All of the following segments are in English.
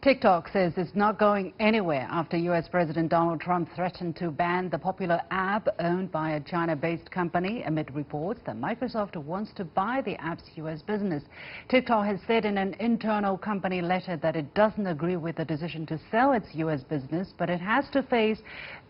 TikTok says it's not going anywhere after U.S. President Donald Trump threatened to ban the popular app owned by a China-based company amid reports that Microsoft wants to buy the app's U.S. business. TikTok has said in an internal company letter that it doesn't agree with the decision to sell its U.S. business, but it has to face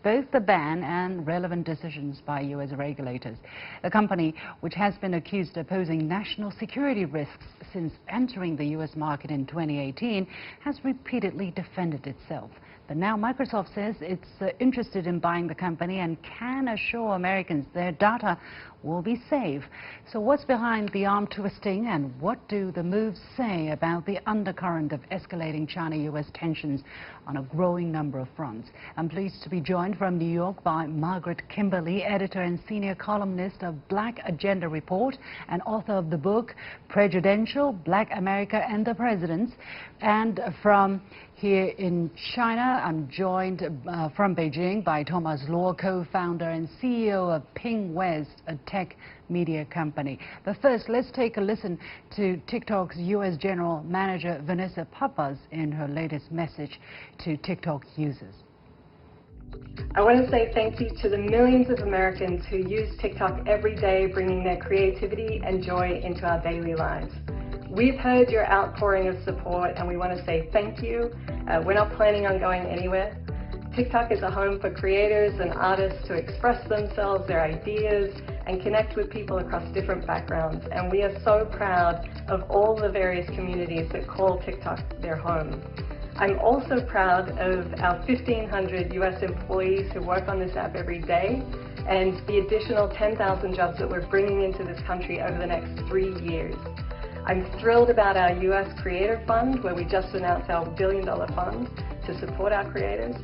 both the ban and relevant decisions by U.S. regulators. The company, which has been accused of posing national security risks since entering the U.S. market in 2018, has repeatedly defended itself. But now Microsoft says it's interested in buying the company and can assure Americans their data will be safe. So what's behind the arm twisting, and what do the moves say about the undercurrent of escalating China-U.S. tensions on a growing number of fronts? I'm pleased to be joined from New York by Margaret Kimberly, editor and senior columnist of Black Agenda Report and author of the book Prejudential: Black America and the Presidents. And from here in China, I'm joined from Beijing by Thomas Luo, co-founder and CEO of PingWest, a tech media company. But first, let's take a listen to TikTok's U.S. General Manager Vanessa Pappas in her latest message to TikTok users. I want to say thank you to the millions of Americans who use TikTok every day, bringing their creativity and joy into our daily lives. We've heard your outpouring of support, and we want to say thank you. We're not planning on going anywhere. TikTok is a home for creators and artists to express themselves, their ideas, and connect with people across different backgrounds. And we are so proud of all the various communities that call TikTok their home. I'm also proud of our 1,500 U.S. employees who work on this app every day, and the additional 10,000 jobs that we're bringing into this country over the next 3 years. I'm thrilled about our U.S. Creator Fund, where we just announced our $1 billion fund to support our creators.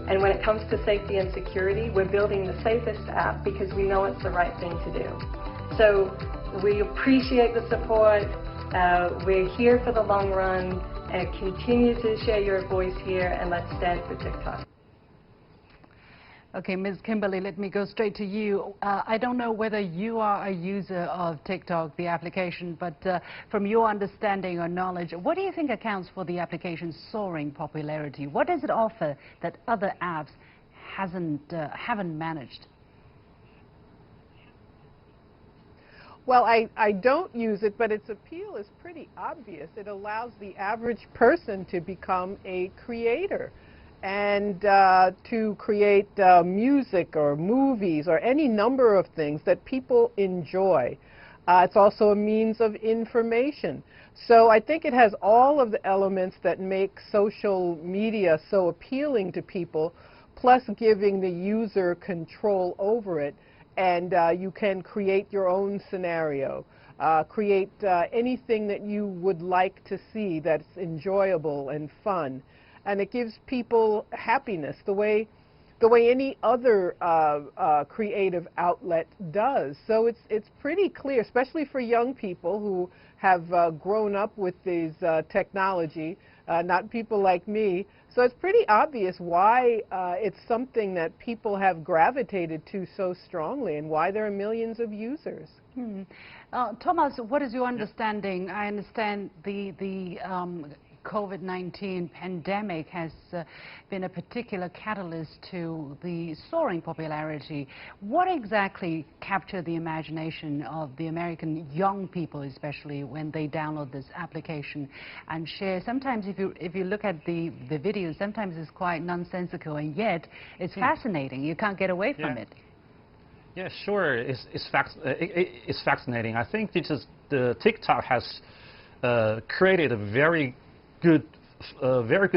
And when it comes to safety and security, we're building the safest app because we know it's the right thing to do. So we appreciate the support. We're here for the long run. Continue to share your voice here, and let's stand for TikTok. Okay, Ms. Kimberly, let me go straight to you. I don't know whether you are a user of TikTok, the application, but from your understanding or knowledge, what do you think accounts for the application's soaring popularity? What does it offer that other apps haven't managed? Well, I don't use it, but its appeal is pretty obvious. It allows the average person to become a creator and to create music or movies or any number of things that people enjoy. It's also a means of information. So I think it has all of the elements that make social media so appealing to people, plus giving the user control over it. And you can create your own scenario, create anything that you would like to see that's enjoyable and fun. And it gives people happiness the way any other creative outlet does. So it's pretty clear, especially for young people who have grown up with these technology, not people like me. So it's pretty obvious why it's something that people have gravitated to so strongly and why there are millions of users. Thomas, what is your understanding? I understand the COVID-19 pandemic has been a particular catalyst to the soaring popularity. What exactly captured the imagination of the American young people, especially when they download this application and share? Sometimes if you look at the videos, sometimes it's quite nonsensical, and yet it's fascinating. You can't get away from it. Yeah, sure. It's fascinating. I think the TikTok has created a very good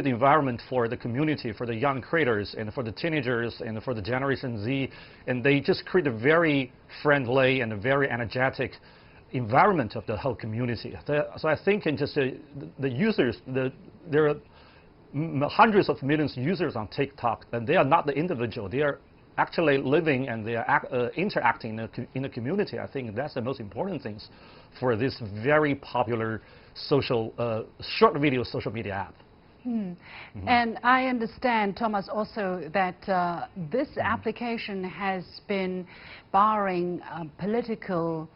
environment for the community, for the young creators, and for the teenagers, and for the Generation Z, and they just create a very friendly and a very energetic environment of the whole community. So I think in just the users, there are hundreds of millions of users on TikTok, and they are not the individual. They are actually living and they are interacting in the community. I think that's the most important things for this very popular short video social media app. And I understand, Thomas, also that this application has been barring political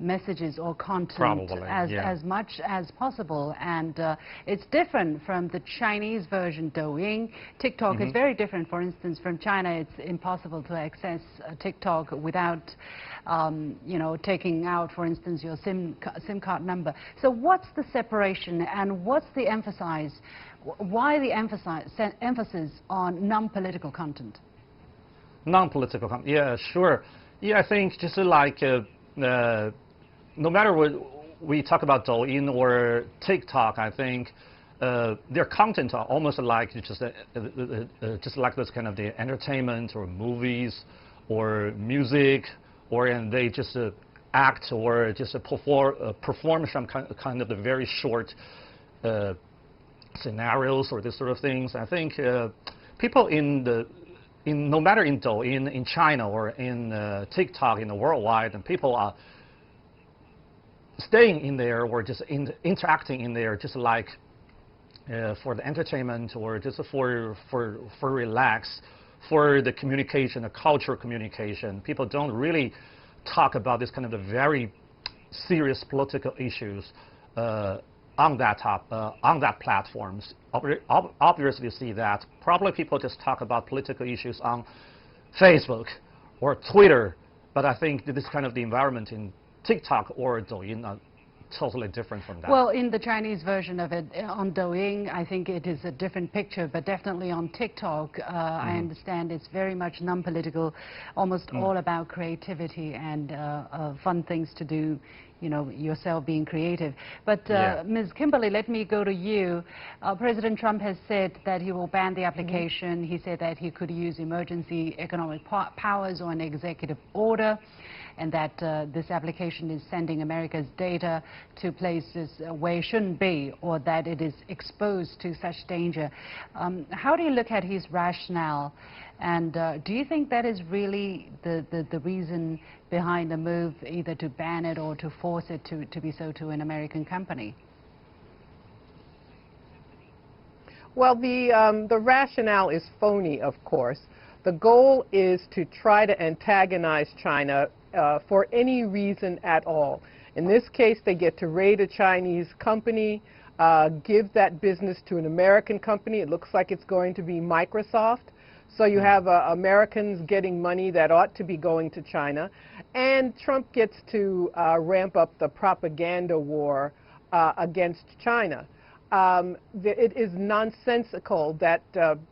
messages or content Probably, as much as possible. And it's different from the Chinese version, Douyin. TikTok is very different. For instance, from China, it's impossible to access TikTok without, you know, taking out, for instance, your SIM card number. So what's the separation and what's the why the emphasis on non-political content? Non-political content, yeah, sure. Yeah, I think just like no matter what we talk about Douyin or TikTok, I think their content are almost like just like this kind of the entertainment or movies or music, and they just act or just perform some kind of the very short scenarios or this sort of things. I think people no matter in Douyin, in China or in TikTok, in the worldwide, and people are staying in there or just interacting in there, just like for the entertainment or just for relax, for the communication, the cultural communication. People don't really talk about this kind of the very serious political issues on that platforms. Obviously, you see that probably people just talk about political issues on Facebook or Twitter, but I think this kind of the environment in TikTok or Douyin are totally different from that. Well, in the Chinese version of it, on Douyin, I think it is a different picture, but definitely on TikTok, I understand it's very much non-political, almost all about creativity and fun things to do, you know, yourself being creative. But Ms. Kimberly, let me go to you. President Trump has said that he will ban the application. He said that he could use emergency economic powers or an executive order, and that this application is sending America's data to places where it shouldn't be, or that it is exposed to such danger. How do you look at his rationale? And do you think that is really the reason behind the move, either to ban it or to force it to be so to an American company? Well, the rationale is phony, of course. The goal is to try to antagonize China for any reason at all. In this case, they get to raid a Chinese company, give that business to an American company. It looks like it's going to be Microsoft. So you have Americans getting money that ought to be going to China, and Trump gets to ramp up the propaganda war against China. It is nonsensical that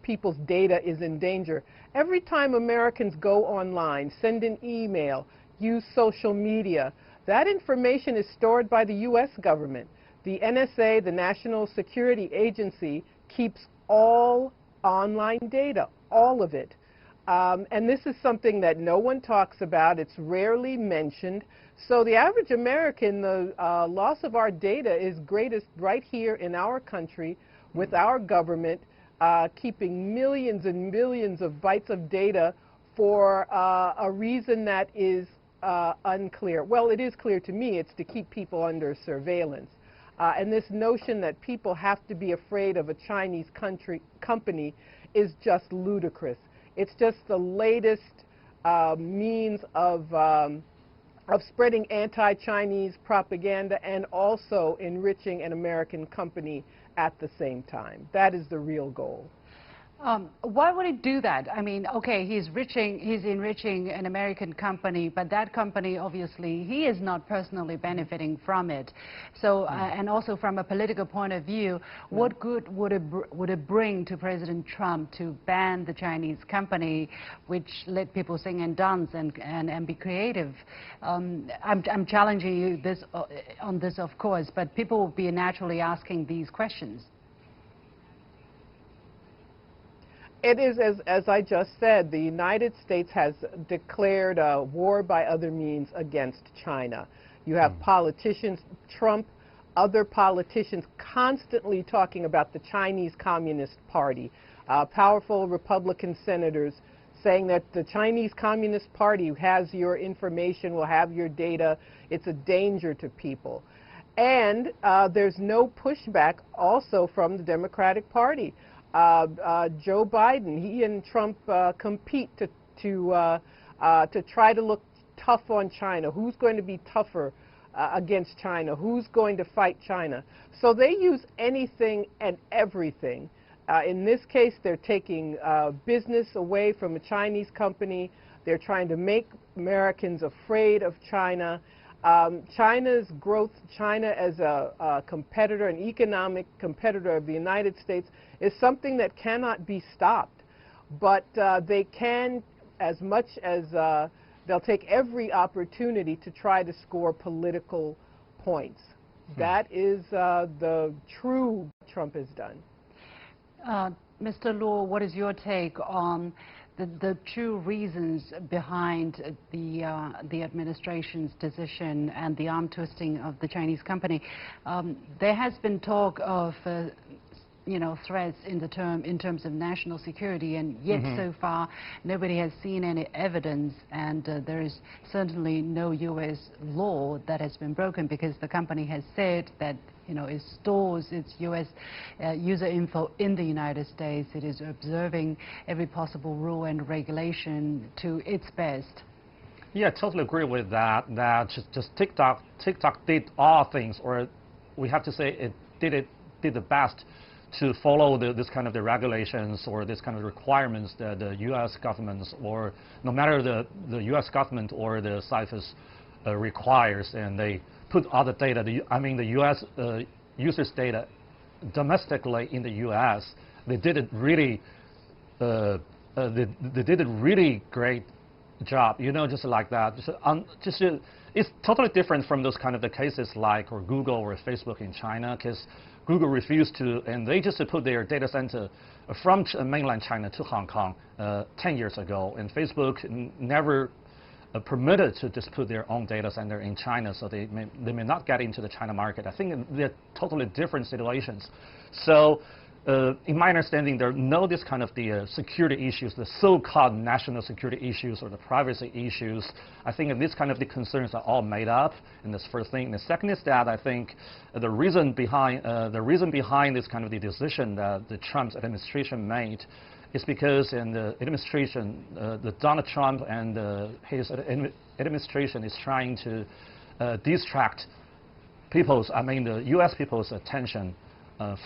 people's data is in danger. Every time Americans go online, send an email, use social media, that information is stored by the U.S. government. The NSA, the National Security Agency, keeps all online data, all of it. And this is something that no one talks about. It's rarely mentioned. So the average American, the loss of our data is greatest right here in our country with our government keeping millions and millions of bytes of data for a reason that is unclear. Well, it is clear to me. It's to keep people under surveillance. And this notion that people have to be afraid of a Chinese company is just ludicrous. It's just the latest means of spreading anti-Chinese propaganda and also enriching an American company at the same time. That is the real goal. Why would he do that? I mean, okay, he's enriching an American company, but that company, obviously, he is not personally benefiting from it. So, and also from a political point of view, what good would it bring to President Trump to ban the Chinese company, which let people sing and dance and be creative? I'm challenging you on this, of course, but people will be naturally asking these questions. It is, as I just said, the United States has declared a war by other means against China. You have politicians, Trump, other politicians constantly talking about the Chinese Communist Party, powerful Republican senators saying that the Chinese Communist Party has your information, will have your data, it's a danger to people. And there's no pushback also from the Democratic Party. Joe Biden, he and Trump compete to try to look tough on China. Who's going to be tougher against China? Who's going to fight China? So they use anything and everything. In this case, they're taking business away from a Chinese company. They're trying to make Americans afraid of China. China's growth, China as a competitor, an economic competitor of the United States, is something that cannot be stopped. But they can, as much as they'll take every opportunity to try to score political points. That is the true Trump has done. Mr. Law, what is your take on the true reasons behind the administration's decision and the arm twisting of the Chinese company? There has been talk of threats in terms of national security, and yet so far nobody has seen any evidence, and there is certainly no U.S. law that has been broken, because the company has said that it stores its U.S. User info in the United States. It is observing every possible rule and regulation to its best. Yeah, I totally agree with that. That just TikTok did all things, or we have to say it did the best to follow this kind of the regulations or this kind of requirements that the U.S. governments, or no matter the U.S. government or the CIFES requires, and they put all the data, the U.S. users' data domestically in the U.S. They did it really, they did a really great job, just like that. It's totally different from those kind of the cases like or Google or Facebook in China, because Google refused to, and they just put their data center from mainland China to Hong Kong 10 years ago, and Facebook never permitted to just put their own data center in China, so they may not get into the China market. I think they're totally different situations. So in my understanding, there are no this kind of the security issues, the so-called national security issues or the privacy issues. I think this kind of the concerns are all made up. And that's first thing. And the second is that I think the reason behind this kind of the decision that the Trump's administration made is because in the administration, the Donald Trump and his administration is trying to distract the U.S. people's attention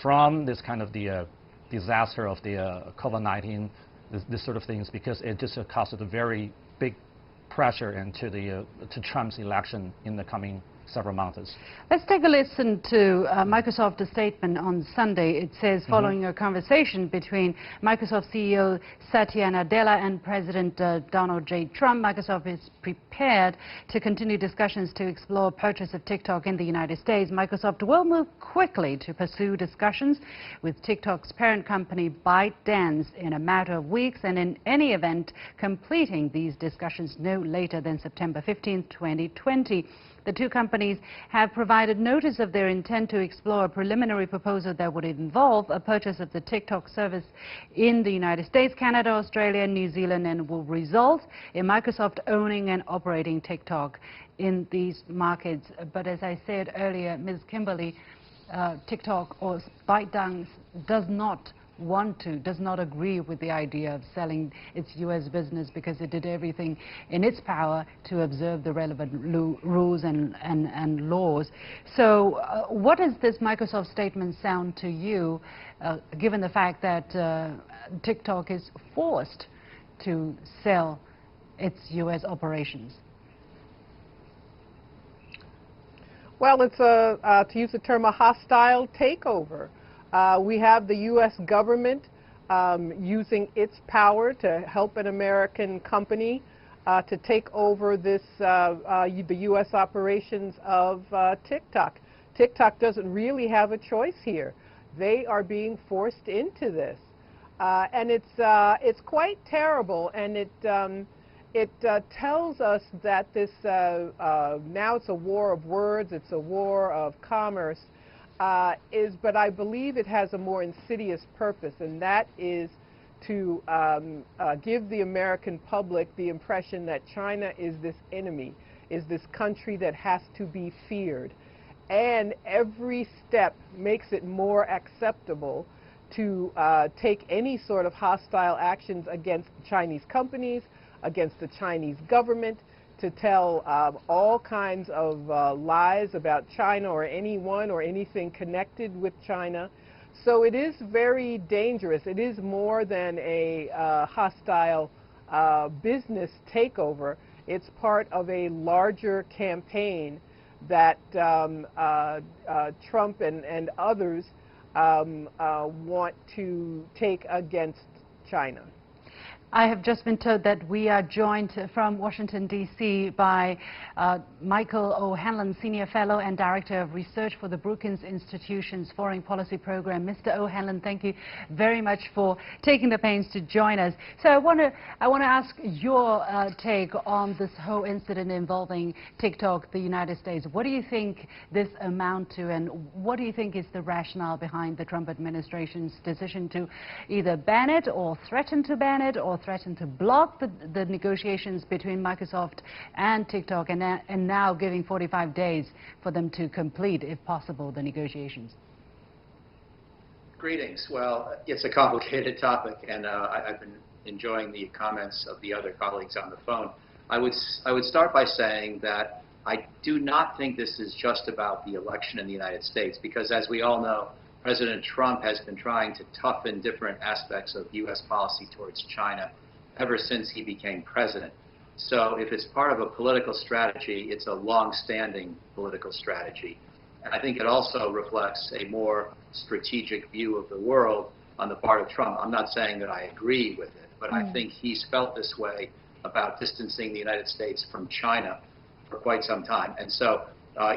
from this kind of the disaster of the COVID-19, this sort of things, because it just caused a very big pressure into to Trump's election in the coming several months. Let's take a listen to Microsoft's statement on Sunday. It says, following a conversation between Microsoft CEO Satya Nadella and President Donald J. Trump, Microsoft is prepared to continue discussions to explore purchase of TikTok in the United States. Microsoft will move quickly to pursue discussions with TikTok's parent company ByteDance in a matter of weeks, and in any event, completing these discussions no later than September 15, 2020. The two companies have provided notice of their intent to explore a preliminary proposal that would involve a purchase of the TikTok service in the United States, Canada, Australia, and New Zealand, and will result in Microsoft owning and operating TikTok in these markets. But as I said earlier, Ms. Kimberly, TikTok or ByteDance does not agree with the idea of selling its U.S. business, because it did everything in its power to observe the relevant rules and laws. So what does this Microsoft statement sound to you, given the fact that TikTok is forced to sell its U.S. operations? Well, it's to use the term, a hostile takeover. We have the U.S. government using its power to help an American company to take over the U.S. operations of TikTok. TikTok doesn't really have a choice here. They are being forced into this. And it's quite terrible, and it tells us that this, now it's a war of words, it's a war of commerce, but I believe it has a more insidious purpose, and that is to give the American public the impression that China is this enemy, is this country that has to be feared. And every step makes it more acceptable to take any sort of hostile actions against Chinese companies, against the Chinese government, to tell all kinds of lies about China or anyone or anything connected with China. So it is very dangerous. It is more than a hostile business takeover. It's part of a larger campaign that Trump and others want to take against China. I have just been told that we are joined from Washington, D.C. by Michael O'Hanlon, Senior Fellow and Director of Research for the Brookings Institution's Foreign Policy Program. Mr. O'Hanlon, thank you very much for taking the pains to join us. So I want to ask your take on this whole incident involving TikTok, the United States. What do you think this amount to, and what do you think is the rationale behind the Trump administration's decision to either ban it or threaten to ban it or threatened to block the negotiations between Microsoft and TikTok, and now giving 45 days for them to complete, if possible, the negotiations? Greetings. Well, it's a complicated topic, and I've been enjoying the comments of the other colleagues on the phone. I would start by saying that I do not think this is just about the election in the United States, because as we all know, President Trump has been trying to toughen different aspects of U.S. policy towards China ever since he became president. So if it's part of a political strategy, it's a long-standing political strategy. And I think it also reflects a more strategic view of the world on the part of Trump. I'm not saying that I agree with it, but I think he's felt this way about distancing the United States from China for quite some time. And so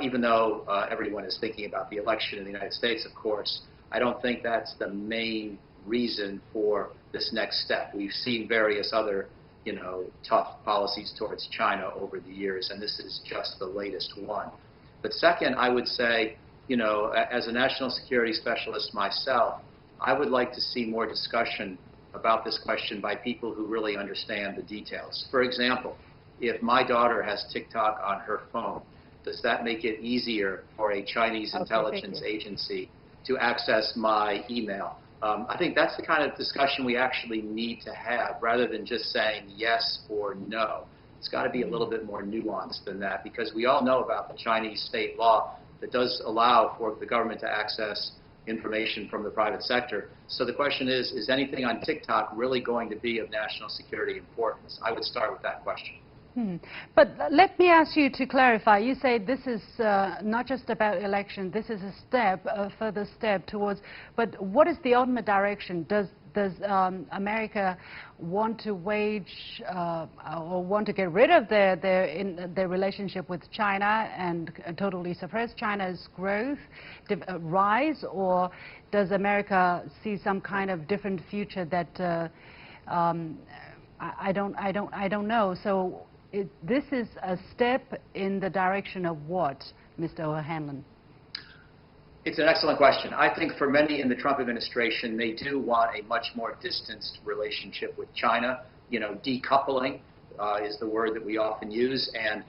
even though everyone is thinking about the election in the United States, of course, I don't think that's the main reason for this next step. We've seen various other, tough policies towards China over the years, and this is just the latest one. But second, I would say, as a national security specialist myself, I would like to see more discussion about this question by people who really understand the details. For example, if my daughter has TikTok on her phone, does that make it easier for a Chinese intelligence agency to access my email? I think that's the kind of discussion we actually need to have, rather than just saying yes or no. It's got to be a little bit more nuanced than that, because we all know about the Chinese state law that does allow for the government to access information from the private sector. So the question is anything on TikTok really going to be of national security importance? I would start with that question. But let me ask you to clarify. You say this is not just about election. This is a further step towards. But what is the ultimate direction? Does America want to wage or want to get rid of their relationship with China and totally suppress China's growth, rise, or does America see some kind of different future that I don't know? So. This is a step in the direction of what, Mr. O'Hanlon? It's an excellent question. I think for many in the Trump administration, they do want a much more distanced relationship with China. Decoupling is the word that we often use. And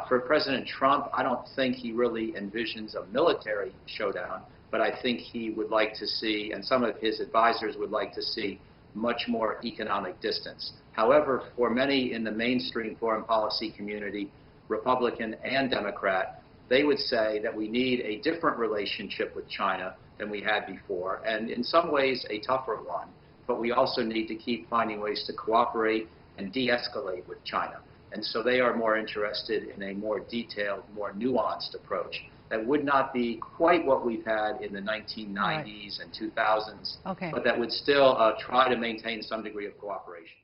for President Trump, I don't think he really envisions a military showdown, but I think he would like to see, and some of his advisors would like to see, much more economic distance. However, for many in the mainstream foreign policy community, Republican and Democrat, they would say that we need a different relationship with China than we had before, and in some ways a tougher one. But we also need to keep finding ways to cooperate and de-escalate with China. And so they are more interested in a more detailed, more nuanced approach that would not be quite what we've had in the 1990s and 2000s, but that would still try to maintain some degree of cooperation.